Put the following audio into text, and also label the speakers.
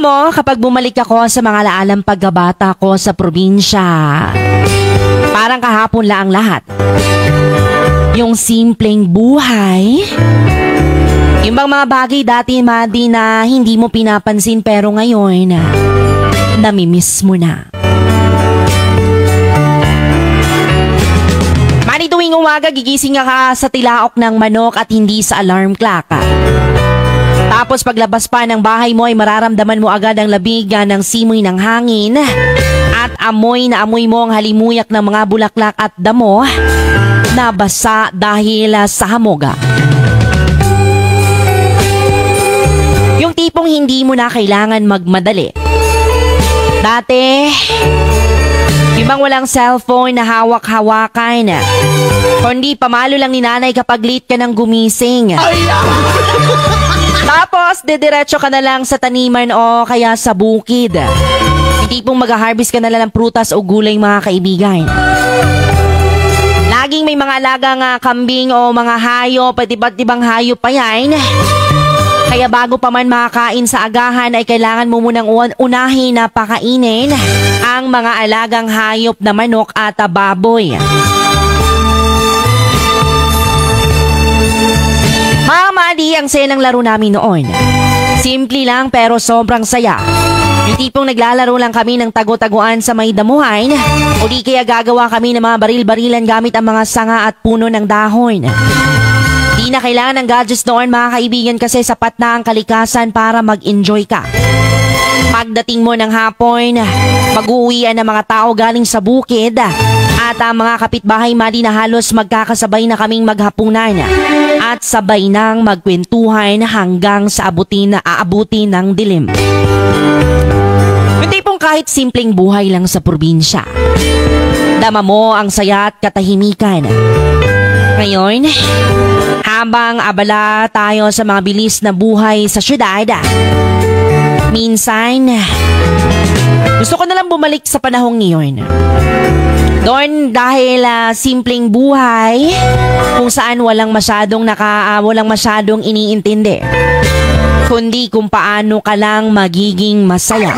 Speaker 1: Alam mo, kapag bumalik ako sa mga laalang pagkabata ko sa probinsya, parang kahapon lang ang lahat. Yung simpleng buhay, yung bang mga bagay dati, Madi, na hindi mo pinapansin pero ngayon, namimiss mo na. Madi, tuwing umaga, gigising ka sa tilaok ng manok at hindi sa alarm clock. Tapos paglabas pa ng bahay mo ay mararamdaman mo agad ang labig ng simoy ng hangin at amoy na amoy mo ang halimuyak ng mga bulaklak at damo na basa dahil sa hamoga. Yung tipong hindi mo na kailangan magmadali. Dati, ibang walang cellphone na hawak-hawakan, kundi pamalo lang ni nanay kapag late ka nang gumising. Tapos, didiretso ka na lang sa taniman o kaya sa bukid. Hindi pong mag-harvest ka na lang ng prutas o gulay, mga kaibigan. Laging may mga alagang kambing o mga hayop, pati ba't ibang hayop pa yan. Kaya bago pa man makakain sa agahan ay kailangan mo munang unahin na pakainin ang mga alagang hayop na manok at baboy. Madi, ang saya ng laro namin noon. Simple lang pero sobrang saya. Yung tipong naglalaro lang kami ng tago-taguan sa may damuhan o di kaya gagawa kami ng mga baril-barilan gamit ang mga sanga at puno ng dahon. Di na kailangan ng gadgets noon, mga kaibigan, kasi sapat na ang kalikasan para mag-enjoy ka. Pagdating mo ng hapon, mag-uuwian ng mga tao galing sa bukid at ang mga kapitbahay, Madi, na halos magkakasabay na kaming maghapunan at sabay nang magkwentuhan hanggang sa aabutin ng dilim. Yung tipong kahit simpleng buhay lang sa probinsya, dama mo ang saya at katahimikan. Ngayon, habang abala tayo sa mga bilis na buhay sa syudad, minsan, gusto ko na lang bumalik sa panahong ngayon. Doon dahil simpleng buhay kung saan walang masyadong iniintindi, kundi kung paano ka lang magiging masaya.